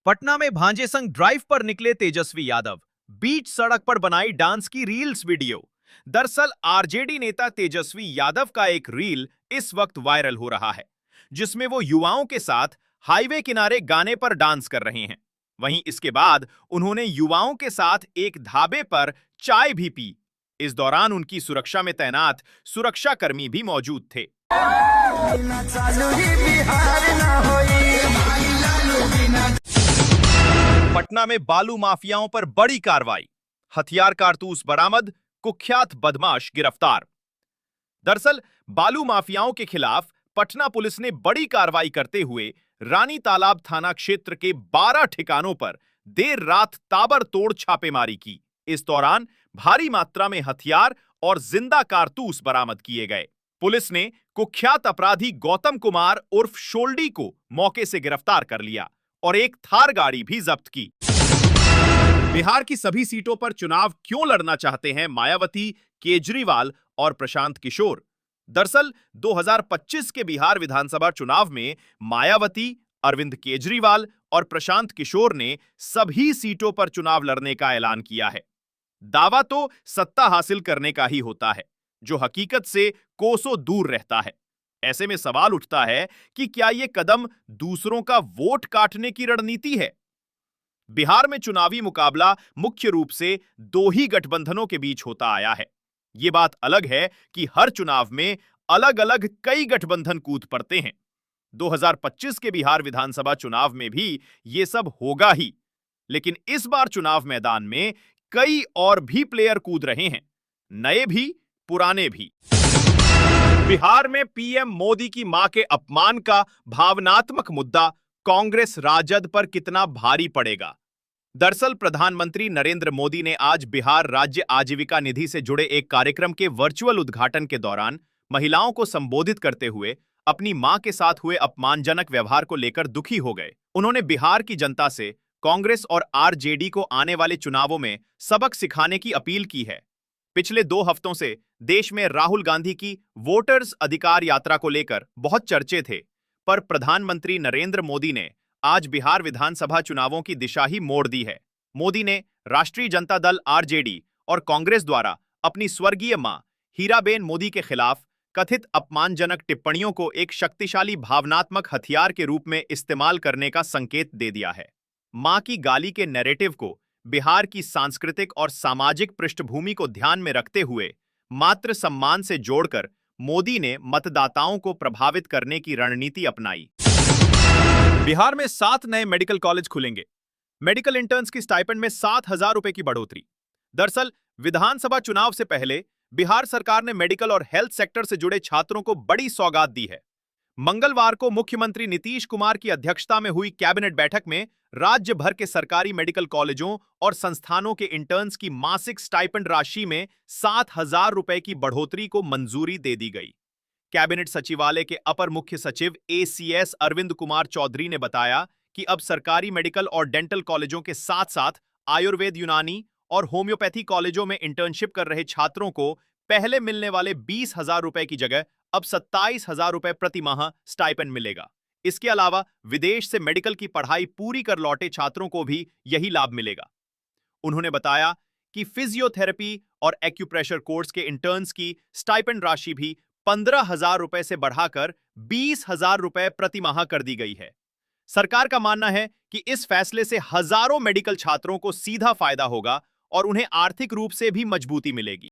पटना में भांजे संग ड्राइव पर निकले तेजस्वी यादव। बीच सड़क पर बनाई डांस की रील्स वीडियो। दरअसल आरजेडी नेता तेजस्वी यादव का एक रील इस वक्त वायरल हो रहा है, जिसमें वो युवाओं के साथ हाईवे किनारे गाने पर डांस कर रहे हैं। वहीं इसके बाद उन्होंने युवाओं के साथ एक ढाबे पर चाय भी पी। इस दौरान उनकी सुरक्षा में तैनात सुरक्षाकर्मी भी मौजूद थे। पटना में बालू माफियाओं पर बड़ी कार्रवाई, हथियार कारतूस बरामद, कुख्यात बदमाश गिरफ्तार। दरअसल बालू माफियाओं के खिलाफ पटना पुलिस ने बड़ी कार्रवाई करते हुए रानी तालाब थाना क्षेत्र के 12 ठिकानों पर देर रात ताबड़तोड़ छापेमारी की। इस दौरान भारी मात्रा में हथियार और जिंदा कारतूस बरामद किए गए। पुलिस ने कुख्यात अपराधी गौतम कुमार उर्फ शोल्डी को मौके से गिरफ्तार कर लिया और एक थार गाड़ी भी जब्त की। बिहार की सभी सीटों पर चुनाव क्यों लड़ना चाहते हैं मायावती, केजरीवाल और प्रशांत किशोर? दरअसल 2025 के बिहार विधानसभा चुनाव में मायावती, अरविंद केजरीवाल और प्रशांत किशोर ने सभी सीटों पर चुनाव लड़ने का ऐलान किया है। दावा तो सत्ता हासिल करने का ही होता है, जो हकीकत से कोसों दूर रहता है। ऐसे में सवाल उठता है कि क्या यह कदम दूसरों का वोट काटने की रणनीति है? बिहार में चुनावी मुकाबला मुख्य रूप से दो ही गठबंधनों के बीच होता आया है। यह बात अलग है कि हर चुनाव में अलग अलग कई गठबंधन कूद पड़ते हैं। 2025 के बिहार विधानसभा चुनाव में भी यह सब होगा ही, लेकिन इस बार चुनाव मैदान में कई और भी प्लेयर कूद रहे हैं, नए भी पुराने भी। बिहार में पीएम मोदी की मां के अपमान का भावनात्मक मुद्दा कांग्रेस राजद पर कितना भारी पड़ेगा? दरअसल प्रधानमंत्री नरेंद्र मोदी ने आज बिहार राज्य आजीविका निधि से जुड़े एक कार्यक्रम के वर्चुअल उद्घाटन के दौरान महिलाओं को संबोधित करते हुए अपनी मां के साथ हुए अपमानजनक व्यवहार को लेकर दुखी हो गए। उन्होंने बिहार की जनता से कांग्रेस और आरजेडी को आने वाले चुनावों में सबक सिखाने की अपील की है। पिछले 2 हफ्तों से देश में राहुल गांधी की वोटर्स अधिकार यात्रा को लेकर बहुत चर्चे थे, पर प्रधानमंत्री नरेंद्र मोदी ने आज बिहार विधानसभा चुनावों की दिशा ही मोड़ दी है। मोदी ने राष्ट्रीय जनता दल आरजेडी और कांग्रेस द्वारा अपनी स्वर्गीय मां हीराबेन मोदी के खिलाफ कथित अपमानजनक टिप्पणियों को एक शक्तिशाली भावनात्मक हथियार के रूप में इस्तेमाल करने का संकेत दे दिया है। मां की गाली के नैरेटिव को बिहार की सांस्कृतिक और सामाजिक पृष्ठभूमि को ध्यान में रखते हुए मातृ सम्मान से जोड़कर मोदी ने मतदाताओं को प्रभावित करने की रणनीति अपनाई। बिहार में 7 नए मेडिकल कॉलेज खुलेंगे। मेडिकल इंटर्न्स की स्टाइपेंड में 7,000 रुपए की बढ़ोतरी। दरअसल विधानसभा चुनाव से पहले बिहार सरकार ने मेडिकल और हेल्थ सेक्टर से जुड़े छात्रों को बड़ी सौगात दी है। मंगलवार को मुख्यमंत्री नीतीश कुमार की अध्यक्षता में हुई कैबिनेट बैठक में राज्य भर के सरकारी मेडिकल कॉलेजों और संस्थानों के इंटर्न्स की मासिक स्टाइपेंड राशि में 7,000 रुपए की बढ़ोतरी को मंजूरी दे दी गई। कैबिनेट सचिवालय के अपर मुख्य सचिव एसीएस अरविंद कुमार चौधरी ने बताया कि अब सरकारी मेडिकल और डेंटल कॉलेजों के साथ साथ आयुर्वेद, यूनानी और होम्योपैथी कॉलेजों में इंटर्नशिप कर रहे छात्रों को पहले मिलने वाले 20,000 रुपए की जगह अब 27,000 रुपए प्रति माह स्टाइपेंड मिलेगा। इसके अलावा विदेश से मेडिकल की पढ़ाई पूरी कर लौटे छात्रों को भी यही लाभ मिलेगा। उन्होंने बताया कि फिजियोथेरेपी और एक्यूप्रेशर कोर्स के इंटर्न्स की स्टाइपेंड राशि भी 15,000 रुपए से बढ़ाकर 20,000 रुपए प्रति माह कर दी गई है। सरकार का मानना है कि इस फैसले से हजारों मेडिकल छात्रों को सीधा फायदा होगा और उन्हें आर्थिक रूप से भी मजबूती मिलेगी।